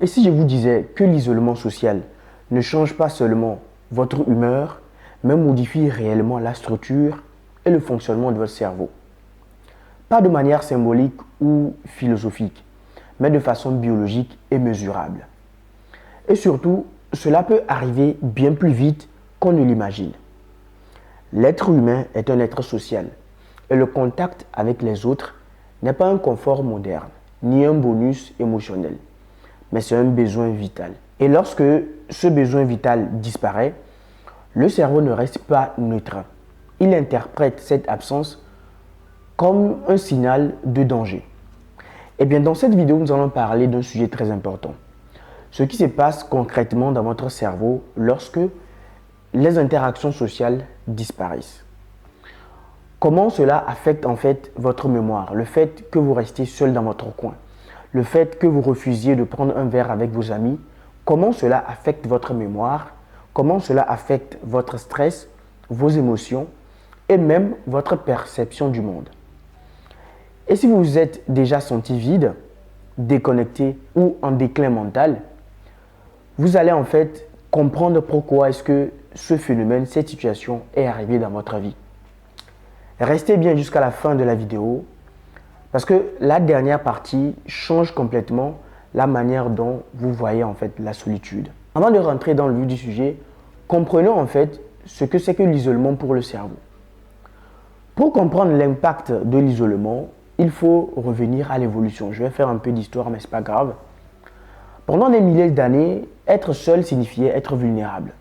Et si je vous disais que l'isolement social ne change pas seulement votre humeur, mais modifie réellement la structure et le fonctionnement de votre cerveau? Pas de manière symbolique ou philosophique, mais de façon biologique et mesurable. Et surtout, cela peut arriver bien plus vite qu'on ne l'imagine. L'être humain est un être social et le contact avec les autres n'est pas un confort moderne, ni un bonus émotionnel, mais c'est un besoin vital. Et lorsque ce besoin vital disparaît, le cerveau ne reste pas neutre. Il interprète cette absence comme un signal de danger. Et bien dans cette vidéo, nous allons parler d'un sujet très important. Ce qui se passe concrètement dans votre cerveau lorsque les interactions sociales disparaissent. Comment cela affecte en fait votre mémoire, le fait que vous restiez seul dans votre coin, le fait que vous refusiez de prendre un verre avec vos amis, comment cela affecte votre mémoire, comment cela affecte votre stress, vos émotions et même votre perception du monde. Et si vous vous êtes déjà senti vide, déconnecté ou en déclin mental, vous allez en fait comprendre pourquoi est-ce que ce phénomène, cette situation est arrivée dans votre vie. Restez bien jusqu'à la fin de la vidéo parce que la dernière partie change complètement la manière dont vous voyez en fait la solitude. Avant de rentrer dans le vif du sujet, comprenons en fait ce que c'est que l'isolement pour le cerveau. Pour comprendre l'impact de l'isolement, il faut revenir à l'évolution. Je vais faire un peu d'histoire, mais ce n'est pas grave. Pendant des milliers d'années, être seul signifiait être vulnérable.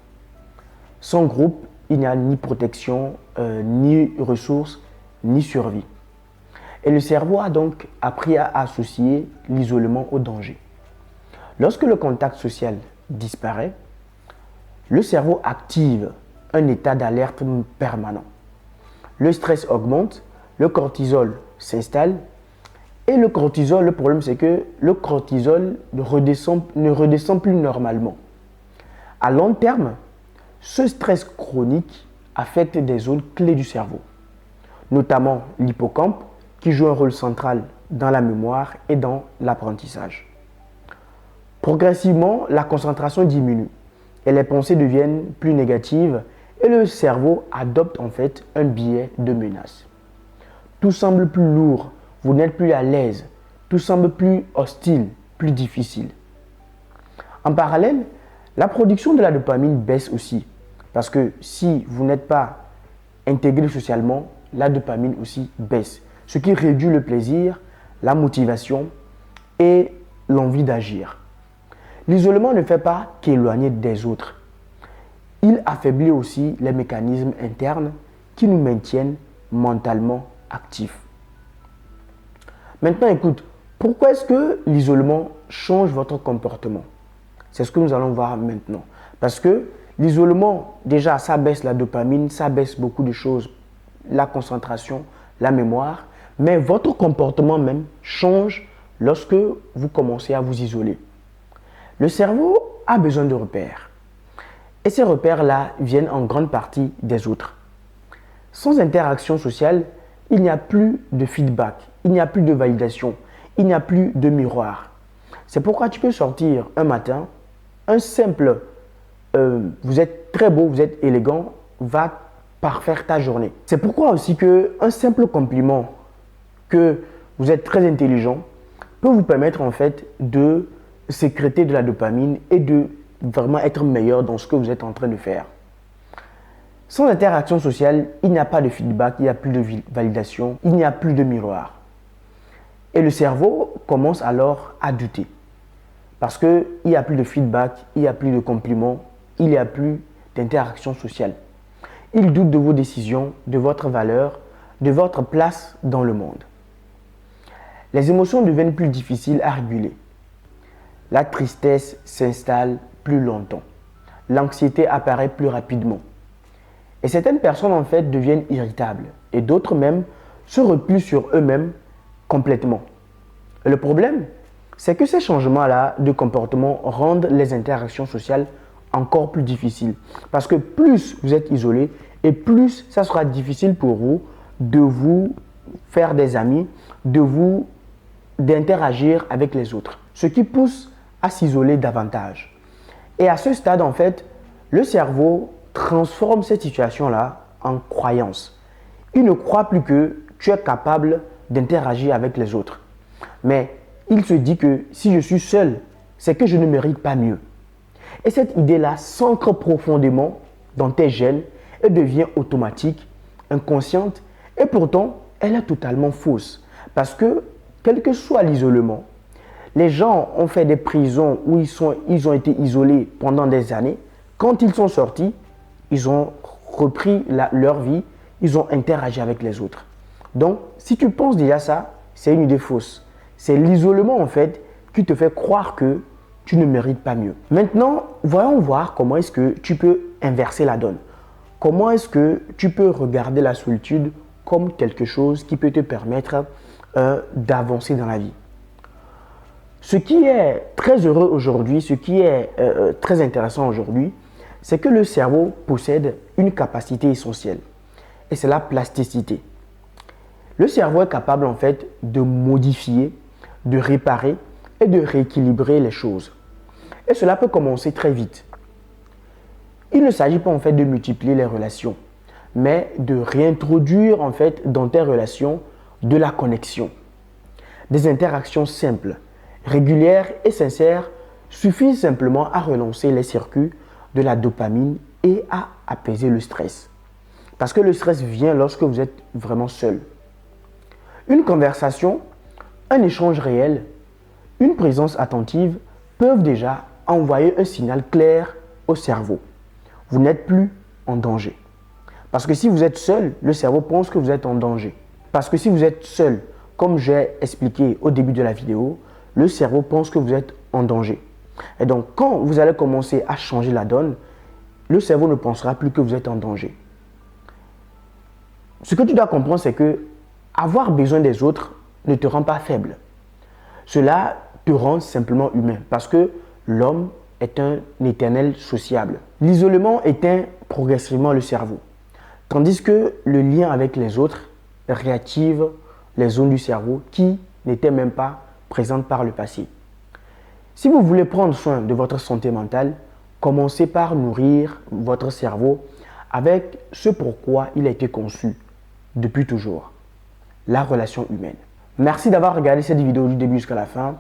Sans groupe, il n'y a ni protection, ni ressources, ni survie. Et le cerveau a donc appris à associer l'isolement au danger. Lorsque le contact social disparaît, le cerveau active un état d'alerte permanent. Le stress augmente, le cortisol s'installe. Et le cortisol, le problème c'est que le cortisol ne redescend plus normalement. À long terme, ce stress chronique affecte des zones clés du cerveau, notamment l'hippocampe qui joue un rôle central dans la mémoire et dans l'apprentissage. Progressivement, la concentration diminue et les pensées deviennent plus négatives et le cerveau adopte en fait un biais de menace. Tout semble plus lourd, vous n'êtes plus à l'aise, tout semble plus hostile, plus difficile. En parallèle, la production de la dopamine baisse aussi. Parce que si vous n'êtes pas intégré socialement, la dopamine aussi baisse. Ce qui réduit le plaisir, la motivation et l'envie d'agir. L'isolement ne fait pas qu'éloigner des autres. Il affaiblit aussi les mécanismes internes qui nous maintiennent mentalement actifs. Maintenant, écoute, pourquoi est-ce que l'isolement change votre comportement? C'est ce que nous allons voir maintenant. Parce que l'isolement, déjà, ça baisse la dopamine, ça baisse beaucoup de choses, la concentration, la mémoire, mais votre comportement même change lorsque vous commencez à vous isoler. Le cerveau a besoin de repères. Et ces repères-là viennent en grande partie des autres. Sans interaction sociale, il n'y a plus de feedback, il n'y a plus de validation, il n'y a plus de miroir. C'est pourquoi tu peux sortir un matin, un simple vous êtes très beau, vous êtes élégant, va parfaire ta journée. C'est pourquoi aussi qu'un simple compliment que vous êtes très intelligent peut vous permettre en fait de sécréter de la dopamine et de vraiment être meilleur dans ce que vous êtes en train de faire. Sans interaction sociale, il n'y a pas de feedback, il n'y a plus de validation, il n'y a plus de miroir. Et le cerveau commence alors à douter. Parce qu'il n'y a plus de feedback, il n'y a plus de compliments, il n'y a plus d'interaction sociale. Il doute de vos décisions, de votre valeur, de votre place dans le monde. Les émotions deviennent plus difficiles à réguler. La tristesse s'installe plus longtemps. L'anxiété apparaît plus rapidement. Et certaines personnes en fait deviennent irritables et d'autres même se replient sur eux-mêmes complètement. Et le problème, c'est que ces changements-là de comportement rendent les interactions sociales encore plus difficiles. Parce que plus vous êtes isolé et plus ça sera difficile pour vous de vous faire des amis, d'interagir avec les autres. Ce qui pousse à s'isoler davantage. Et à ce stade, en fait, le cerveau transforme cette situation-là en croyance. Il ne croit plus que tu es capable d'interagir avec les autres. Mais il se dit que si je suis seul, c'est que je ne mérite pas mieux. Et cette idée-là s'ancre profondément dans tes gènes et devient automatique, inconsciente, et pourtant, elle est totalement fausse. Parce que, quel que soit l'isolement, les gens ont fait des prisons où ils ont été isolés pendant des années. Quand ils sont sortis, ils ont repris leur vie, ils ont interagi avec les autres. Donc, si tu penses déjà ça, c'est une idée fausse. C'est l'isolement en fait qui te fait croire que tu ne mérites pas mieux. Maintenant, voyons voir comment est-ce que tu peux inverser la donne. Comment est-ce que tu peux regarder la solitude comme quelque chose qui peut te permettre d'avancer dans la vie. Ce qui est très heureux aujourd'hui, ce qui est très intéressant aujourd'hui, c'est que le cerveau possède une capacité essentielle et c'est la plasticité. Le cerveau est capable en fait de modifier, de réparer et de rééquilibrer les choses. Et cela peut commencer très vite. Il ne s'agit pas en fait de multiplier les relations, mais de réintroduire en fait dans tes relations de la connexion. Des interactions simples, régulières et sincères suffisent simplement à relancer les circuits de la dopamine et à apaiser le stress. Parce que le stress vient lorsque vous êtes vraiment seul. Une conversation, un échange réel, une présence attentive peuvent déjà envoyer un signal clair au cerveau. Vous n'êtes plus en danger. Parce que si vous êtes seul, le cerveau pense que vous êtes en danger. Parce que si vous êtes seul, comme j'ai expliqué au début de la vidéo, le cerveau pense que vous êtes en danger. Et donc, quand vous allez commencer à changer la donne, le cerveau ne pensera plus que vous êtes en danger. Ce que tu dois comprendre, c'est que avoir besoin des autres ne te rend pas faible. Cela te rend simplement humain parce que l'homme est un éternel sociable. L'isolement éteint progressivement le cerveau, tandis que le lien avec les autres réactive les zones du cerveau qui n'étaient même pas présentes par le passé. Si vous voulez prendre soin de votre santé mentale, commencez par nourrir votre cerveau avec ce pourquoi il a été conçu depuis toujours, la relation humaine. Merci d'avoir regardé cette vidéo du début jusqu'à la fin.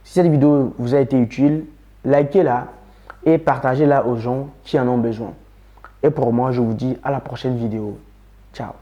Si cette vidéo vous a été utile, likez-la et partagez-la aux gens qui en ont besoin. Et pour moi, je vous dis à la prochaine vidéo. Ciao.